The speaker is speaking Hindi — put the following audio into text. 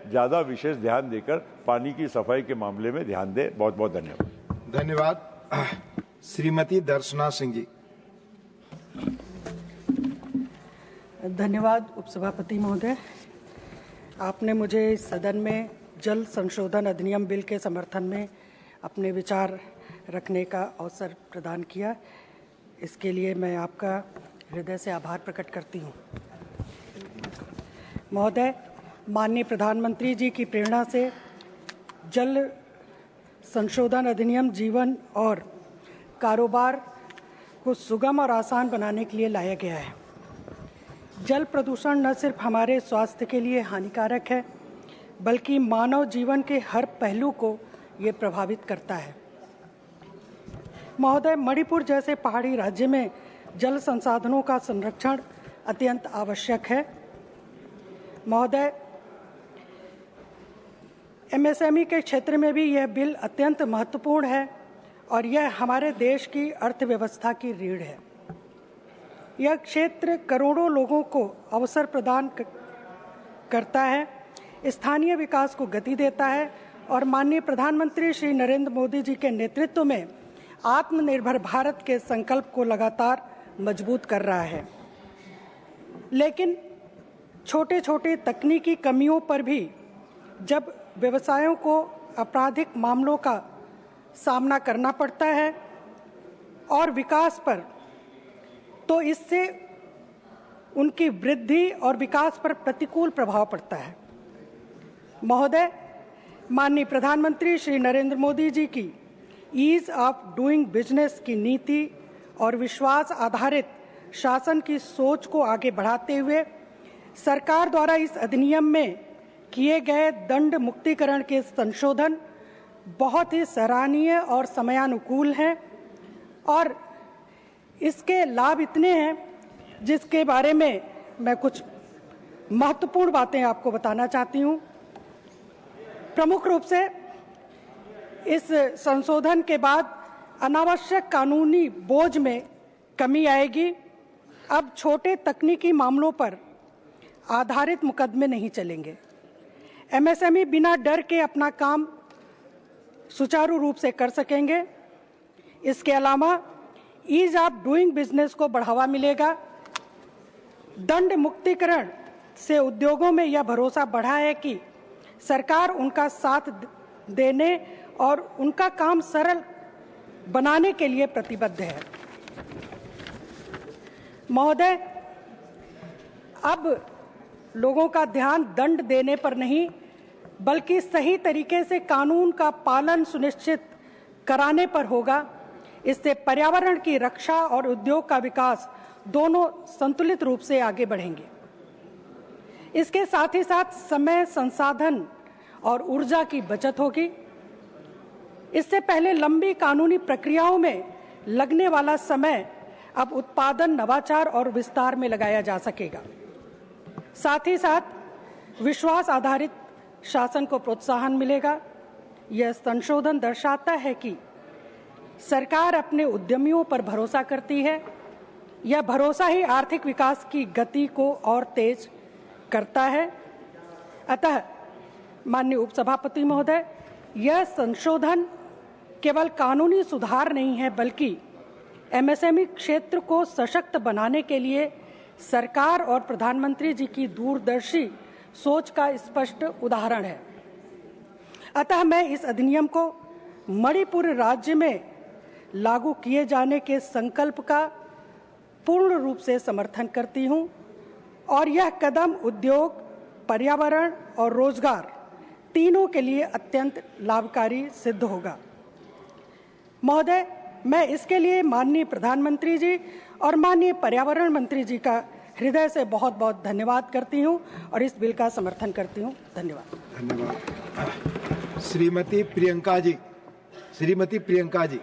ज़्यादा विशेष ध्यान देकर पानी की सफाई के मामले में ध्यान दें। बहुत बहुत धन्यवाद। धन्यवाद। श्रीमती दर्शना सिंह जी। धन्यवाद उपसभापति महोदय, आपने मुझे इस सदन में जल संशोधन अधिनियम बिल के समर्थन में अपने विचार रखने का अवसर प्रदान किया। इसके लिए मैं आपका हृदय से आभार प्रकट करती हूँ। महोदय, माननीय प्रधानमंत्री जी की प्रेरणा से जल संशोधन अधिनियम जीवन और कारोबार को सुगम और आसान बनाने के लिए लाया गया है। जल प्रदूषण न सिर्फ हमारे स्वास्थ्य के लिए हानिकारक है, बल्कि मानव जीवन के हर पहलू को ये प्रभावित करता है। महोदय, मणिपुर जैसे पहाड़ी राज्य में जल संसाधनों का संरक्षण अत्यंत आवश्यक है। महोदय, एमएसएमई के क्षेत्र में भी यह बिल अत्यंत महत्वपूर्ण है और यह हमारे देश की अर्थव्यवस्था की रीढ़ है। यह क्षेत्र करोड़ों लोगों को अवसर प्रदान करता है, स्थानीय विकास को गति देता है और माननीय प्रधानमंत्री श्री नरेंद्र मोदी जी के नेतृत्व में आत्मनिर्भर भारत के संकल्प को लगातार मजबूत कर रहा है। लेकिन छोटे छोटे तकनीकी कमियों पर भी जब व्यवसायों को आपराधिक मामलों का सामना करना पड़ता है और विकास पर, तो इससे उनकी वृद्धि और विकास पर प्रतिकूल प्रभाव पड़ता है। महोदय, माननीय प्रधानमंत्री श्री नरेंद्र मोदी जी की ईज ऑफ डूइंग बिजनेस की नीति और विश्वास आधारित शासन की सोच को आगे बढ़ाते हुए सरकार द्वारा इस अधिनियम में किए गए दंड मुक्तिकरण के संशोधन बहुत ही सराहनीय और समयानुकूल हैं और इसके लाभ इतने हैं जिसके बारे में मैं कुछ महत्वपूर्ण बातें आपको बताना चाहती हूँ। प्रमुख रूप से इस संशोधन के बाद अनावश्यक कानूनी बोझ में कमी आएगी। अब छोटे तकनीकी मामलों पर आधारित मुकदमे नहीं चलेंगे। एमएसएमई बिना डर के अपना काम सुचारू रूप से कर सकेंगे। इसके अलावा ईज ऑफ डूइंग बिजनेस को बढ़ावा मिलेगा। दंड मुक्तिकरण से उद्योगों में यह भरोसा बढ़ा है कि सरकार उनका साथ देने और उनका काम सरल बनाने के लिए प्रतिबद्ध है। महोदय, अब लोगों का ध्यान दंड देने पर नहीं, बल्कि सही तरीके से कानून का पालन सुनिश्चित कराने पर होगा। इससे पर्यावरण की रक्षा और उद्योग का विकास दोनों संतुलित रूप से आगे बढ़ेंगे। इसके साथ ही साथ समय, संसाधन और ऊर्जा की बचत होगी। इससे पहले लंबी कानूनी प्रक्रियाओं में लगने वाला समय अब उत्पादन, नवाचार और विस्तार में लगाया जा सकेगा। साथ ही साथ विश्वास आधारित शासन को प्रोत्साहन मिलेगा। यह संशोधन दर्शाता है कि सरकार अपने उद्यमियों पर भरोसा करती है। यह भरोसा ही आर्थिक विकास की गति को और तेज करता है। अतः माननीय उपसभापति महोदय, यह संशोधन केवल कानूनी सुधार नहीं है, बल्कि एमएसएमई क्षेत्र को सशक्त बनाने के लिए सरकार और प्रधानमंत्री जी की दूरदर्शी सोच का स्पष्ट उदाहरण है। अतः मैं इस अधिनियम को मणिपुर राज्य में लागू किए जाने के संकल्प का पूर्ण रूप से समर्थन करती हूं और यह कदम उद्योग, पर्यावरण और रोजगार तीनों के लिए अत्यंत लाभकारी सिद्ध होगा। महोदय, मैं इसके लिए माननीय प्रधानमंत्री जी और माननीय पर्यावरण मंत्री जी का हृदय से बहुत बहुत धन्यवाद करती हूं और इस बिल का समर्थन करती हूं। धन्यवाद। धन्यवाद। श्रीमती प्रियंका जी।